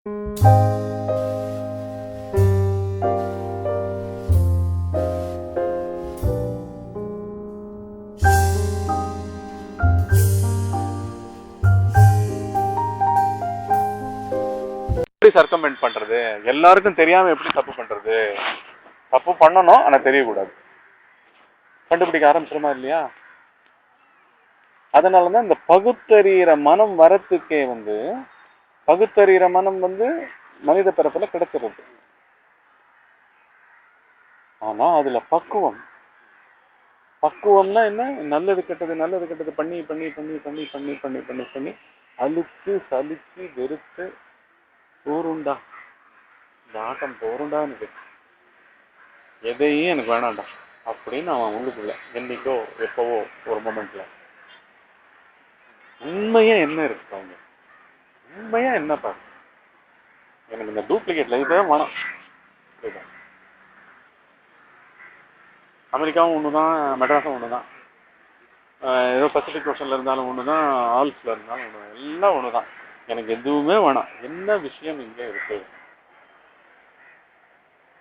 சர்க்கமெண்ட் பண்றது, எல்லாருக்கும் தெரியாம எப்படி தப்பு பண்றது? தப்பு பண்ணணும், ஆனா தெரியக்கூடாது. கண்டுபிடிக்க ஆரம்பிச்சிருமா இல்லையா? அதனாலதான் இந்த பகுத்தறிகிற மனம் வரத்துக்கே பகுத்தறிகிற மனம் மனித பிறப்புல கிடைச்சிருது. ஆனா அதுல பக்குவம்னா என்ன? நல்லது கெட்டது பண்ணி பண்ணி பண்ணி பண்ணி பண்ணி பண்ணி பண்ணி பண்ணி அழுத்து சலிச்சு வெறுத்து போருண்டா, இந்த ஆட்டம் போருண்டான்னு எதையும் எனக்கு வேணாண்டா அப்படின்னு அவன் உள்ளுக்குள்ள என்னைக்கோ எப்பவோ ஒரு மொமெண்ட்ல உண்மையா என்ன இருக்கு அவங்க, உண்மையா என்ன பாரு, எனக்கு இந்த டூப்ளிகேட் லைஃபே வேணாம். அமெரிக்காவும் ஒண்ணுதான், மெட்ராஸும் ஒண்ணுதான், ஏதோ பசிபிக் ஓஷன்ல இருந்தாலும் ஒண்ணுதான், ஆல்ஸ்ல இருந்தாலும் ஒண்ணுதான், எல்லாம் ஒண்ணுதான். எனக்கு எதுவுமே வேணாம். என்ன விஷயம் இங்க இருக்கு?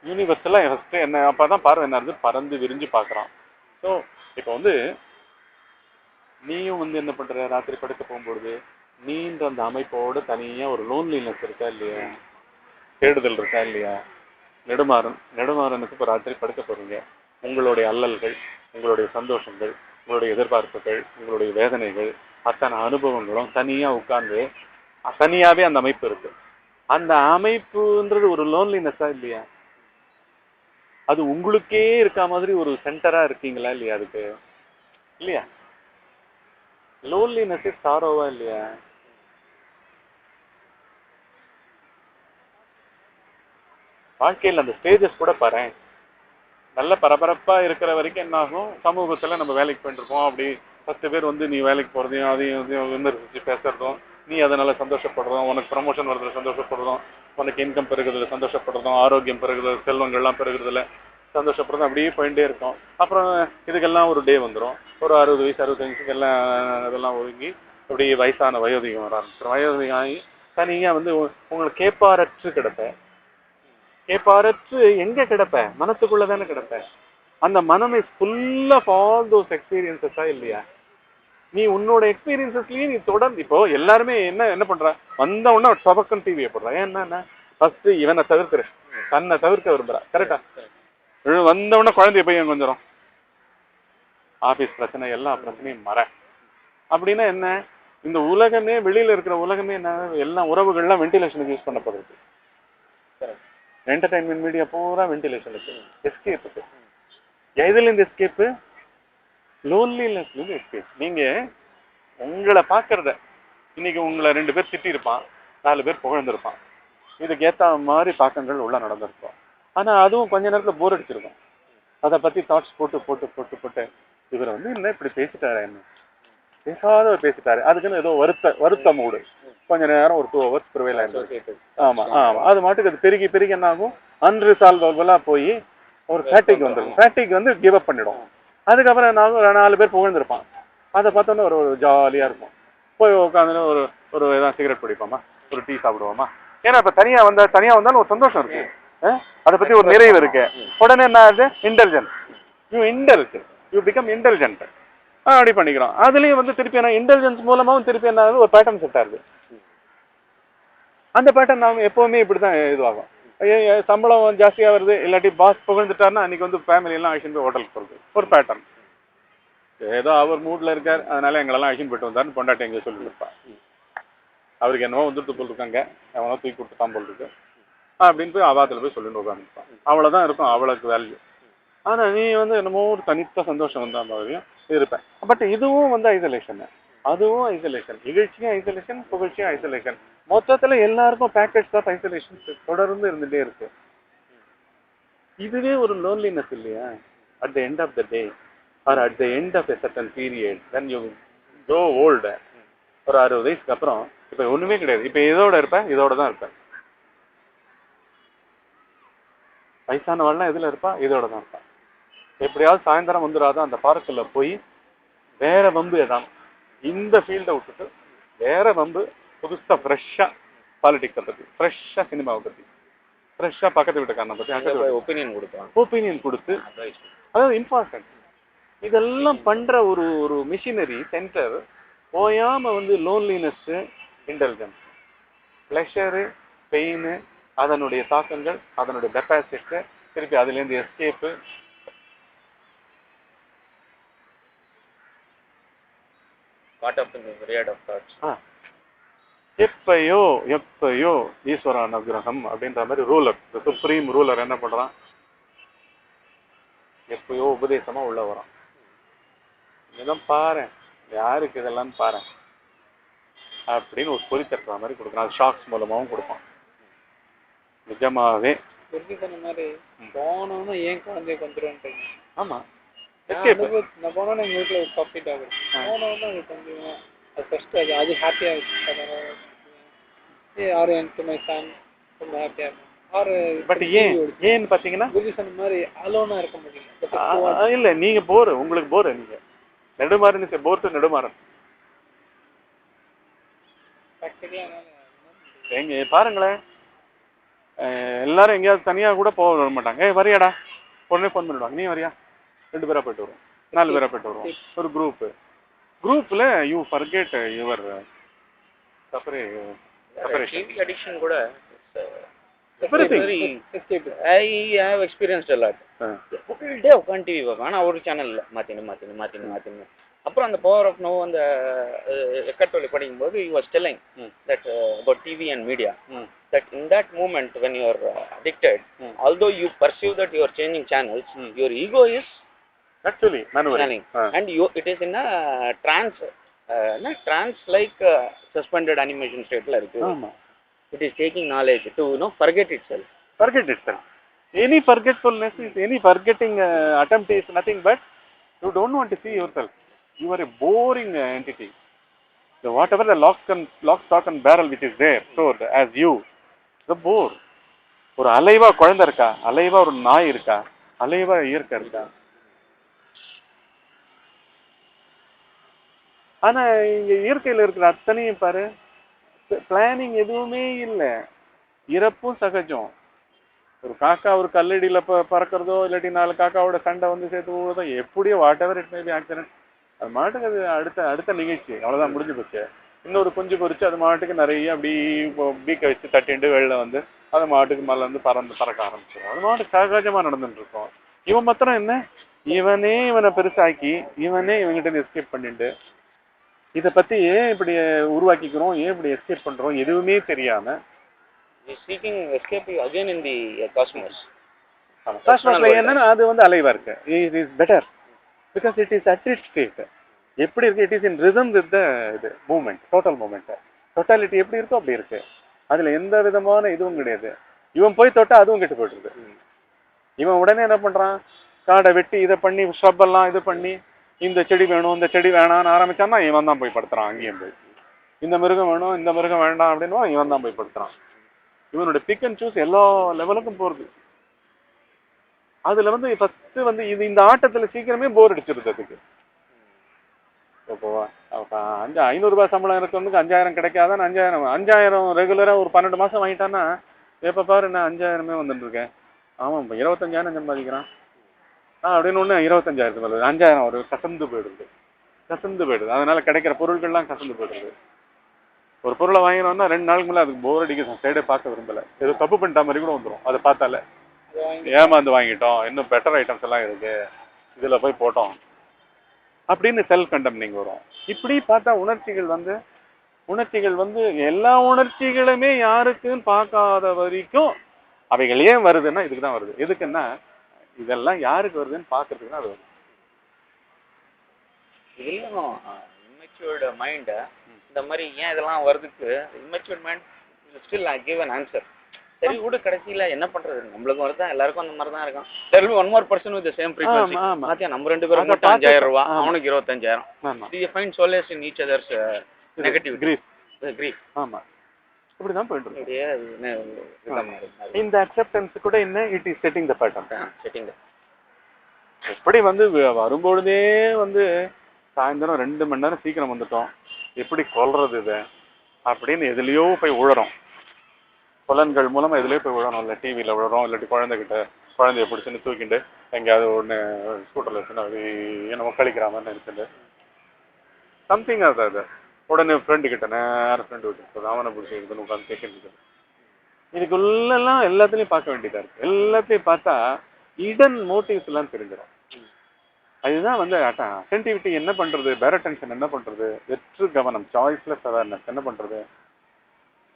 யூனிவர்ஸ்ல ஃபர்ஸ்ட் என்ன, அப்பதான் பார்வை என்ன இருந்து பறந்து விரிஞ்சு பாக்குறான். ஸோ இப்போ நீயும் என்ன பண்ற, ராத்திரி படுக்க போகும்பொழுது நீன்ற அந்த அமைப்போட தனியா ஒரு லோன்லினஸ் இருக்கா இல்லையா, தேடுதல் இருக்கா இல்லையா? நெடுமாறனுக்கு இப்போ ராத்திரி படுக்க போறீங்க, உங்களுடைய அல்லல்கள், உங்களுடைய சந்தோஷங்கள், உங்களுடைய எதிர்பார்ப்புகள், உங்களுடைய வேதனைகள், அத்தனை அனுபவங்களும் தனியா உட்கார்ந்து தனியாவே அந்த அமைப்பு இருக்கு. அந்த அமைப்புன்றது ஒரு லோன்லினஸா இல்லையா? அது உங்களுக்கே இருக்க மாதிரி ஒரு சென்டரா இருக்கீங்களா இல்லையா? அதுக்கு இல்லையா? லோன்லினஸ் சாரோவா இல்லையா? வாழ்க்கையில் அந்த ஸ்டேஜஸ் கூட பாரு, நல்ல பரபரப்பா இருக்கிற வரைக்கும் என்ன ஆகும், சமூகத்துல நம்ம வேலைக்கு போயிட்டுருப்போம். அப்படி 10 பேர் நீ வேலைக்கு போறதையும் அதையும் விமர்சிச்சு பேசுறதும், நீ அதனால சந்தோஷப்படுறதும், உனக்கு ப்ரமோஷன் வருதுல சந்தோஷப்படுறதும், உனக்கு இன்கம் பெருகுதுல சந்தோஷப்படுறதும், ஆரோக்கியம் பெருகுது, செல்வங்கள்லாம் பெருகுதுல சந்தோஷப்படுறதும், அப்படியே போயிட்டே இருக்கும். அப்புறம் இதுக்கெல்லாம் ஒரு டே வந்துடும், ஒரு 60 வயசு 65 வயசுக்கு எல்லாம் இதெல்லாம் ஒதுங்கி அப்படியே வயசான வயோதிகம் வர ஆரம்பிச்சிடும். வயோதிகம் ஆகி தனியா உங்களை கேட்பாரற்று கிடப்ப. கேட்பாரற்று எங்க கிடப்ப? மனசுக்குள்ளதானே கிடப்ப. அந்த மனம் is full of all those எக்ஸ்பீரியன்சஸா இல்லையா? நீ உன்னோட எக்ஸ்பீரியன்சஸ்லயே நீ தொடர்ந்து, இப்போ எல்லாருமே என்ன பண்ற, வந்த உடனே டபக்குன்னு டிவியை போடுறா. ஏன்னா ஃபர்ஸ்ட் இவனை தவிர்த்துரு, தன்னை தவிர்க்க விரும்புறா. கரெக்டா? வந்த உடனே குழந்தைய பையன் கொஞ்சம் ஆபீஸ் பிரச்சனை, எல்லா பிரச்சனையும் மற. அப்படின்னா என்ன? இந்த உலகமே, வெளியில இருக்கிற உலகமே என்ன, எல்லா உறவுகள்லாம் வென்டிலேஷனுக்கு யூஸ் பண்ணப்படுறது. என்டர்டைன்மெண்ட் மீடியா பூரா வென்டிலேஷனுக்கு, எஸ்கேப்புக்கு. எதுல இருந்து எஸ்கேப்பு? லோன்லினஸ்ல இருந்து எஸ்கேப். நீங்க உங்களை பாக்குறத, இன்னைக்கு உங்களை 2 பேர் திட்டி இருப்பான், 4 பேர் புகழ்ந்திருப்பான், இதுக்கு ஏத்த மாதிரி தாக்கங்கள் உள்ள நடந்திருக்கும். ஆனா அதுவும் கொஞ்ச நேரத்துல போர் அடிச்சிருக்கும். அதை பத்தி தாட்ஸ் போட்டு போட்டு போட்டு போட்டு இவர் என்ன இப்படி பேசிட்டாரு, என்ன பேசாத பேசிட்டாரு, அதுக்குன்னு ஏதோ வருத்த மூடு கொஞ்ச நேரம் ஒரு 2 hours ப்ரிவைல் ஆயிருக்கு. ஆமா ஆமா, அது மாட்டுக்கு அது பெருகி பெருகி என்ன ஆகும், அன்ரிசால்வபிளா போய் ஒரு ஃபேட்டிக் வந்துடும். ஃபேட்டிக் கிவ் அப் பண்ணிடும். அதுக்கப்புறம் என்ன ஆகும், 4 பேர் புகழ்ந்திருப்பான், அதை பார்த்தோன்னா ஒரு ஜாலியா இருக்கும். போய் உட்காந்து ஒரு ஏதாவது சிகரெட் பிடிப்போமா, ஒரு டீ சாப்பிடுவோமா. ஏன்னா இப்ப தனியா வந்தாலும் ஒரு சந்தோஷம் இருக்கு, அதை பத்தி ஒரு நிறைவு இருக்கு. உடனே என்ன ஆகுது, யூ பிகம் இன்டெலிஜென்ட். அப்படி பண்ணிக்கிறோம். அதுலயும் திருப்பி என்ன, இன்டெலிஜென்ஸ் மூலமாவும் திருப்பி என்ன ஆகுது, ஒரு பேட்டர்ன் செட் ஆகுது. அந்த பேட்டர்ன் அவங்க எப்பவுமே இப்படிதான் இதுவாகும். சம்பளம் ஜாஸ்தியா வருது, இல்லாட்டி பாஸ் புகழ்ந்துட்டாருன்னா அன்னைக்கு ஃபேமிலி எல்லாம் அழிச்சுட்டு போய் ஹோட்டலுக்கு போறது ஒரு பேட்டர்ன். ஏதோ அவர் மூட்ல இருக்காரு, அதனால எங்களெல்லாம் அழிச்சுட்டு போயிட்டு வந்தாருன்னு பொண்டாட்டி எங்க சொல்லிட்டு இருப்பா. அவருக்கு என்னவோ போல் இருக்காங்க, எவனோ தூக்கி கொடுத்துட்டான் போல் இருக்கு அப்படின்னு போய் அவாத்துல போய் சொல்லிட்டு உட்காந்துருப்பான். அவ்வளவுதான் இருக்கும் அவளுக்கு வேல்யூ. ஆனா நீ என்னமோ ஒரு தனித்த சந்தோஷம் வந்த மாதிரியும் இருப்பேன். பட் இதுவும் ஐசோலேஷன், அதுவும் ஐசோலேஷன். இகழ்ச்சியும் ஐசோலேஷன், புகழ்ச்சியும் ஐசோலேஷன். மொத்தத்துல எல்லாருக்கும் பேக்கேஜ் ஆஃப் ஐசோலேஷன் தொடர்ந்து இருந்துட்டே இருக்கு. இதுவே ஒரு லோன்லினஸ் இல்லையா? At the end of the day or at the end of a certain period when you grow old, ஒரு 60 வயசுக்கு அப்புறம் இப்ப ஒண்ணுமே கிடையாது, இப்ப இதோட இருப்பேன், இதோட தான் இருப்பேன். வயசானவாள்லாம் எதுல இருப்பா, இதோட தான் இருப்பா. எப்படியாவது சாயந்தரம் வந்துடாதான் அந்த பார்க்குல போய் வேற வம்பு ஏதாவது, இந்த ஃபீல்டை விட்டுட்டு வேற வம்பு புதுசா ஃப்ரெஷ்ஷா பாலிடிக்ஸை பற்றி, ஃப்ரெஷ்ஷாக சினிமாவை பற்றி, ஃப்ரெஷ்ஷாக பக்கத்து வீட்டுக்காரனை பற்றி ஒப்பீனியன் கொடுத்து, அதாவது இம்பார்ட்டன்ட். இதெல்லாம் பண்ணுற ஒரு மிஷினரி சென்டர் ஓயாமல் வந்து லோன்லினஸ்ஸு, இன்டெலிஜென்ஸ், ப்ளஷரு, பெயின், அதனுடைய தாக்கங்கள், அதனுடைய டெபாசிட்டு, திருப்பி அதுலேருந்து எஸ்கேப்பு, எப்பயோ ஈஸ்வர அனுகிரகம் அப்படின்ற மாதிரி ரூலர், சுப்ரீம் ரூலர் என்ன பண்றான், எப்பயோ உபதேசமா உள்ள வரான். இதெல்லாம் பாரு, யாருக்கு இதெல்லாம் பாரு அப்படின்னு ஒரு பொறி தட்டுற மாதிரி கொடுக்குறான். அது ஷாக்ஸ் மூலமாவும் கொடுப்பான். நிஜமாவே மாதிரி போனோம்னா ஏன் குழந்தைய வந்துடும். ஆமா, நான் போனோன்னா எங்கள் வீட்டில் ப்ராஃபிட் ஆகுது. போனோன்னா அது கொஞ்சம் அது ஃபஸ்ட்டு அது ஹாப்பியாக இருக்குது. ஆர் எனக்கு மை சன் ரொம்ப ஹாப்பியாக இருக்கும். ஆர் பட் ஏன்னு பார்த்தீங்கன்னா குருஜி சொன்ன மாதிரி அலோனாக இருக்க முடியல. இல்லை, நீங்கள் போரு, உங்களுக்கு போரு, நீங்கள் நெடுமாறன் போர்த்து நெடுமாறன் எங்க பாருங்களேன். எல்லாரும் எங்கேயாவது தனியாக கூட போக வர மாட்டாங்க. வரியாடா உடனே ஃபோன் பண்ணிவிடுவாங்க, நீ வரியா, 2 பேராக போயிட்டு வருவோம், 4 பேராக போயிட்டு வருவோம். ஒரு குரூப்பில் யூ ஃபர்கெட் யுவர் அடிக்ஷன் கூட. I have experienced a lot. Full day உட்காந்து டிவி பார்ப்பேன். ஆனால் ஒரு சேனலில் மாற்றினு அப்புறம் அந்த பவர் ஆஃப் நோ அந்த எக்கட்டோலி படிக்கும்போது he was telling that about TV and media that in that moment when you are addicted, although you perceive that you are changing channels, your ego is actually manually and it is in a trance like suspended animation state la irukku. It is taking knowledge to forget itself. Any forgetfulness is any forgetting attempt is nothing but you don't want to see yourself. You are a boring entity. So whatever the lock, stock and barrel which is there stored as you, the bore. ஒரு அலைவா குழந்தை இருக்கா, அலைவா ஒரு நாய் இருக்கா, அலைவா இயற்கை இருக்கா. ஆனா இங்க இயற்கையில் இருக்கிற அத்தனையும் பாரு, பிளானிங் எதுவுமே இல்லை. இறப்பும் சகஜம். ஒரு காக்கா ஒரு கல்லடியில் பறக்கிறதோ இல்லாட்டி 4 காக்காவோட சண்டை வந்து சேர்த்து போகிறதோ எப்படியோ what ever it may be accident, அது மாட்டுக்கு அது அடுத்த நிகழ்ச்சி, அவ்வளோதான், முடிஞ்சு போச்சு. இன்னொரு குஞ்சு பொறிச்சு அது மாட்டுக்கு நிறைய அப்படி பீக்கை வச்சு தட்டிண்டு வெளில வந்து அது மாட்டுக்கு மேலே வந்து பறக்க ஆரம்பிச்சிடும். அது மாட்டுக்கு சகஜமாக நடந்துட்டு இருக்கும். இவன் மாத்திரம் என்ன, இவனே இவனை பெருசாக்கி இவனே இவங்கிட்ட எஸ்கேப் பண்ணிட்டு இதை பற்றி ஏன் இப்படி உருவாக்கிக்கிறோம், ஏன் இப்படி எஸ்கேப் பண்ணுறோம் எதுவுமே தெரியாமல் seeking escape again in the cosmos. காஸ்மோஸ்ல என்னன்னா அது வந்து அலைவா இருக்கு. It is better because it is at it state. எப்படி இருக்கு, it is in rhythm with the இது மூமெண்ட், டோட்டல் மூமெண்ட், டோட்டாலிட்டி எப்படி இருக்கோ அப்படி இருக்கு. அதுல எந்த விதமான இதுவும் கிடையாது. இவன் போய் தொட்டா அதுவும் கெட்டு போயிடுது. இவன் உடனே என்ன பண்றான், காடை வெட்டி இதை பண்ணி ஷ்ரப்பெல்லாம் இது பண்ணி இந்த செடி வேணும் இந்த செடி வேணான்னு ஆரம்பிச்சான்னா இவன் தான் போய் படுத்துறான். அங்கேயும் போய் இந்த மிருகம் வேணும் இந்த மிருகம் வேண்டாம் அப்படின்னா இவன் தான் போய் படுத்துறான். இவனோட பிக் அண்ட் சூஸ் எல்லா லெவலுக்கும் போறது. அதுல வந்து ஃபர்ஸ்ட் வந்து இது இந்த ஆட்டத்துல சீக்கிரமே போர் அடிச்சிருது. அதுக்கு இப்போவா 500 ரூபாய் சம்பளம் இருக்கிறவனுக்கு 5000 கிடைக்காதான். 5000 ரெகுலரா ஒரு 12 மாசம் வாங்கிட்டான்னா எப்ப பாரு நான் 5000 வந்துட்டு இருக்கேன். ஆமா 25,000 சம்பாதிக்கிறான் அப்படின்னு ஒண்ணு 25,000 5000 ஒரு கசந்து போயிடுது. அதனால கிடைக்கிற பொருட்கள்லாம் கசந்து போயிடுது. ஒரு பொருளை வாங்கினோம்னா 2 நாளுக்கு மேலே அதுக்கு போர் அடிக்க சைடே பார்க்க விரும்பல. ஏதோ தப்பு பண்ணிட்ட மாதிரி கூட வந்துடும். அதை பார்த்தாலே ஏமாந்து வாங்கிட்டோம், இன்னும் பெட்டர் ஐட்டம்ஸ் எல்லாம் இருக்கு, இதுல போய் போட்டோம் அப்படின்னு செல்ஃப் கண்டெம்னிங் வரும். இப்படி பார்த்தா உணர்ச்சிகள் வந்து எல்லா உணர்ச்சிகளுமே யாருக்குன்னு பார்க்காத வரைக்கும் அவைகள் ஏன் வருதுன்னா இதுக்கு தான் வருது. எதுக்குன்னா இதெல்லாம் யாருக்கு வருதுன்னு பார்க்கறதுக்கு தான் அது வருது. இதுலயும் இம்மெச்சூர்டு மைண்ட் இந்த மாதிரி ஏன் இதெல்லாம் வருதுக்கு immatured mind still I give an answer. சரி விடு, கடைசியில என்ன பண்றது, நம்மளுக்கும் வருதான் எல்லாருக்கும் அந்த மாதிரி தான் இருக்கும். there will be one more person with the same frequency. மாத்தியா நம்ம 2 பேரும் மட்டும் 5000 ரூபாய், அவனுக்கு 25,000. do you find solace in each other's negative grief? ஆமா, இப்படிதான் போயிட்டு இருக்கு. இந்த அக்செப்டன்ஸ் கூட என்ன, it is setting the pattern. எப்படி வந்து வரும்பொழுதே வந்து சாயந்தரம் 2 மணி நேரம் சீக்கிரம் வந்துட்டோம், எப்படி கொல்றது இதை அப்படின்னு எதுலையோ போய் உழறோம். புலன்கள் மூலமா இதுலயே போய் விழணும். இல்லை டிவியில் விழுறோம், இல்லாட்டி குழந்தைய பிடிச்சுன்னு தூக்கிட்டு எங்கேயாவது ஒன்று ஸ்கூட்டரில் வச்சுன்னு அப்படியே நம்ம கழிக்கிற மாதிரி இருக்குது. சம்திங் அது உடனே ஃப்ரெண்டு கிட்ட நேரம் ஃப்ரெண்டு விட்டு அவனை பிடிச்சி இருக்குன்னு உட்காந்து கேட்குறது. இதுக்குள்ளெல்லாம் எல்லாத்துலேயும் பார்க்க வேண்டியதாக இருக்குது. எல்லாத்தையும் பார்த்தா இடன் மோட்டிவ்ஸ் எல்லாம் தெரிஞ்சிடும். அதுதான் வந்து அட்டென்டிவிட்டி என்ன பண்ணுறது, பேர் அட்டென்ஷன் என்ன பண்ணுறது, வெற்று கவனம், சாய்ஸ்லெஸ் அவேர்னஸ் என்ன பண்ணுறது,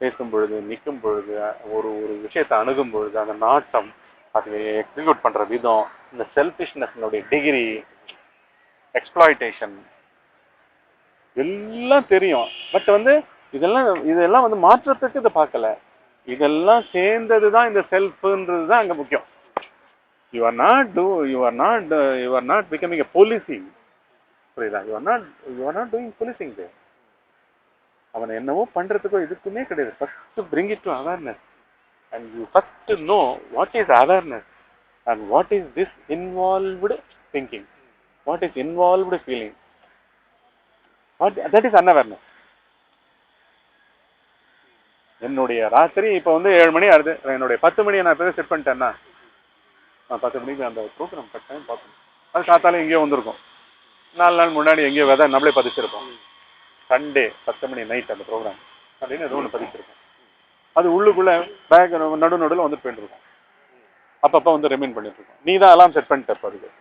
பேசும் பொழுது, நிற்கும் பொழுது, ஒரு ஒரு விஷயத்தை அணுகும் பொழுது அந்த நாட்டம், அது எக்ஸிக்யூட் பண்ணுற விதம், இந்த செல்ஃபிஷ்னஸ்னுடைய டிகிரி, எக்ஸ்ப்ளாய்டேஷன் எல்லாம் தெரியும். பட் வந்து இதெல்லாம் வந்து மாற்றத்துக்கு இதை பார்க்கல. இதெல்லாம் சேர்ந்தது தான் இந்த செல்ஃப்ன்றது தான் அங்கே முக்கியம். You are not becoming a policing. புரியுதா? You are not doing policing. அவனை என்னவோ பண்றதுக்கோ இதுக்குமே கிடையாது. First bring it to awareness and you first know what is awareness and what is this involved thinking, what is involved feeling, that is unawareness. என்னுடைய ராத்திரி இப்போ வந்து 7 மணி ஆகுது, என்னுடைய 10 மணியை நான் இப்போ செட் பண்ணிட்டேன்னா, நான் 10 மணிக்கு அந்த ப்ரோக்ராம் கட்டாயம் பார்க்கணும். அது காத்தாலும் எங்கேயோ வந்திருக்கும், 4 நாள் முன்னாடி எங்கேயோ விதை நம்மளே பதிச்சிருப்போம். சண்டே 10 மணி நைட் அந்த ப்ரோக்ராம் அப்படின்னு ஏதோ ஒன்று பதிச்சிருக்கோம். அது உள்ளுக்குள்ளே பேக் நடுவில் வந்து போயிட்டு இருக்கோம். அப்பப்போ வந்து ரிமைண்ட் பண்ணிட்டு இருக்கோம். நீ தான் அலாம் செட் பண்ணிட்ட அதுக்கு.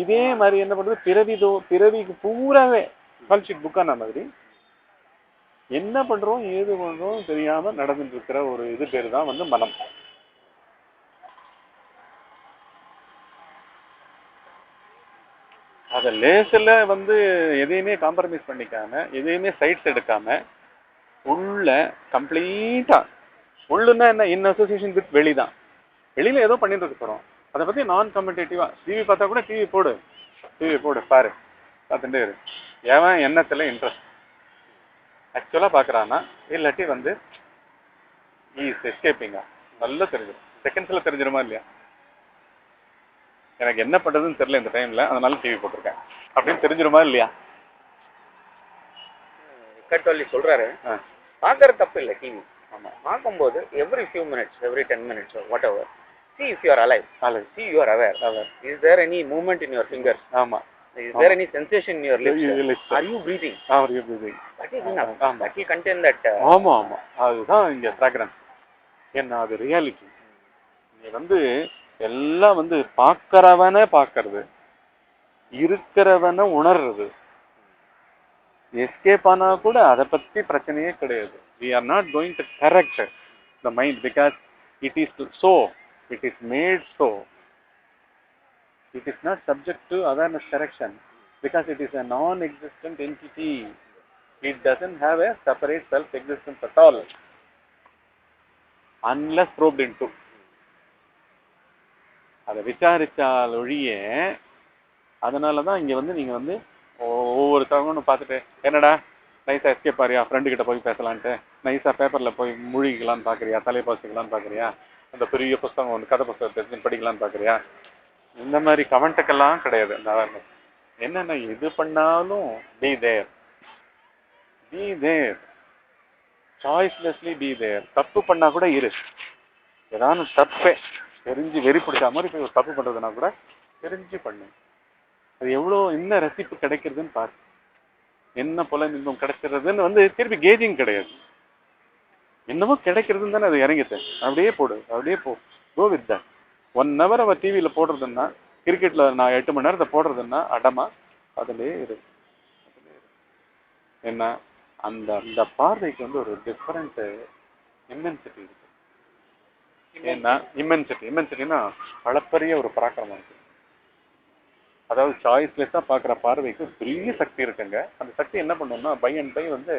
இதே மாதிரி என்ன பண்ணுறது, பிறவிக்கு பூராவே கால்ஷீட் புக்கான மாதிரி என்ன பண்றோம் ஏது பண்றோம் தெரியாம நடந்துட்டு இருக்கிற ஒரு இது பேரு தான் வந்து மனம். அத லேசில் வந்து எதையுமே காம்ப்ரமைஸ் பண்ணிக்காம, எதையுமே சைட்ஸ் எடுக்காம, உள்ள கம்ப்ளீட்டா உள்ளுன்னா என்ன, இன் அசோசியேஷன் வித் வெளி தான். வெளியில ஏதோ பண்ணிட்டு இருக்க போறோம், அதை பத்தி நான் கமெண்டேட்டிவா டிவி பார்த்தா கூட டிவி போடு பாரு, பார்த்துட்டே இரு. ஏன் எண்ணத்துல இன்ட்ரெஸ்ட் ஆக்சுவலா பாக்குறான்னா, இல்லாட்டி வந்து ஈஸ் எஸ்கேப்பிங்கா நல்லா தெரிஞ்சிடும். செகண்ட்ஸ்ல தெரிஞ்சிருமா இல்லையா, எனக்கு என்ன பண்றதுன்னு தெரியல இந்த டைம்ல, அதனால டிவி போட்டிருக்கேன் அப்படின்னு தெரிஞ்சிருமா இல்லையா? கட்டொல்லி சொல்றாரு, பாக்குற தப்பு இல்லை டிவி. ஆமா, பார்க்கும்போது every few minutes, every 10 minutes or whatever, see if you are alive, see you are aware. Is there any movement in your fingers? ஆமா. Is there any sensation in your lips? Are you breathing? Are you breathing? That is enough. That will contain that. ஆமா அதுதான் இங்க fragrance. என்ன அது reality. நீ வந்து எல்லாம் வந்து பார்க்கறவன பார்க்கறது, இருக்கிறவன உணர்றது. எஸ்கேப் ஆனா கூட அதை பத்தி பிரச்சனையே கிடையாது. We are not going to correct the mind because it is so, it is made so. It is not subject to awareness correction because it is a non-existent entity. It doesn't have a separate self-existence at all unless probed into. அதை விசாரிச்சால் ஒழிய. அதனால தான் இங்கே வந்து நீங்கள் வந்து ஒவ்வொரு தகவலும் பார்த்துட்டு, என்னடா நைஸாக எஸ்கேப் ஆறியா, ஃப்ரெண்டு கிட்ட போய் பேசலான்ட்டு நைஸாக பேப்பரில் போய் மூழ்கிக்கலான்னு பார்க்குறியா, தலைப்பாசிக்கலான்னு பார்க்குறியா, அந்த பெரிய புஸ்தகம் வந்து கதை புஸ்தகத்தை எடுத்து படிக்கலான்னு பார்க்குறியா, இந்த மாதிரி கமெண்ட்டுக்கெல்லாம் கிடையாது இந்த அவேர்னஸ். என்னென்ன எது பண்ணாலும் பி தேர் சாய்ஸ்லெஸ்லி பி தேர். தப்பு பண்ணா கூட இரு, ஏதாவது தப்பே தெரிஞ்சு வெறி பிடிச்ச மாதிரி போய் ஒரு தப்பு பண்ணுறதுனா கூட தெரிஞ்சு பண்ணு. அது எவ்வளோ என்ன ரசிப்பு கிடைக்கிறதுன்னு பாரு, என்ன போல இன்பம் கிடைக்கிறதுன்னு வந்து திருப்பி கேஜிங் கிடையாது. என்னவோ கிடைக்கிறதுன்னு தானே அது இறங்கிட்டு அப்படியே போடு, அப்படியே கோ வித் தட். 1 hour அவள் டிவியில் போடுறதுன்னா, கிரிக்கெட்டில் நான் 8 மணி நேரத்தை போடுறதுன்னா அடமா அதிலே இரு. என்ன அந்த அந்த பார்வைக்கு வந்து ஒரு டிஃப்ரெண்ட் இம்மென்சிட்டி இருக்கு. ஏன்னா இம்மென்சிட்டின்னா அளப்பரிய ஒரு பராக்கிரமம் இருக்கு. அதாவது சாய்ஸ்லெஸ்ஸாக பார்க்குற பார்வைக்கு பெரிய சக்தி இருக்குங்க. அந்த சக்தி என்ன பண்ணும்னா பை அண்ட் பை வந்து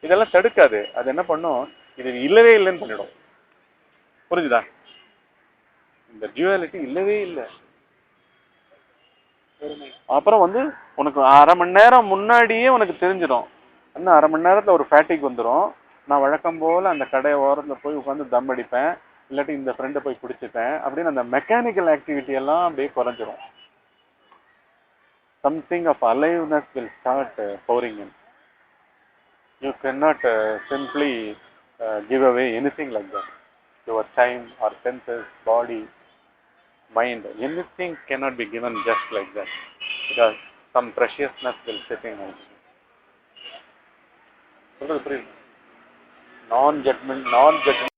இதெல்லாம் தடுக்காது. அது என்ன பண்ணும், இது இல்லவே இல்லைன்னு பண்ணிடும். புரிஞ்சுதா? இந்த டியூவாலிட்டி இல்லவே இல்லை. அப்புறம் வந்து உனக்கு 1/2 மணி நேரம் முன்னாடியே உனக்கு தெரிஞ்சிடும். இன்னும் 1/2 மணி நேரத்தில் ஒரு ஃபேட்டிக் வந்துடும். நான் வழக்கம் போல் அந்த கடை ஓரத்தில் போய் உட்காந்து தம் அடிப்பேன், இல்லாட்டி இந்த ஃப்ரெண்டை போய் பிடிச்சிப்பேன் அப்படின்னு அந்த மெக்கானிக்கல் ஆக்டிவிட்டி எல்லாம் அப்படியே குறைஞ்சிரும். Something of aliveness will start pouring in. You cannot simply give away anything like that. Your time or senses, body, mind, anything cannot be given just like that, because some preciousness will sit in us. சொல்றது புரியுது? Non-judgment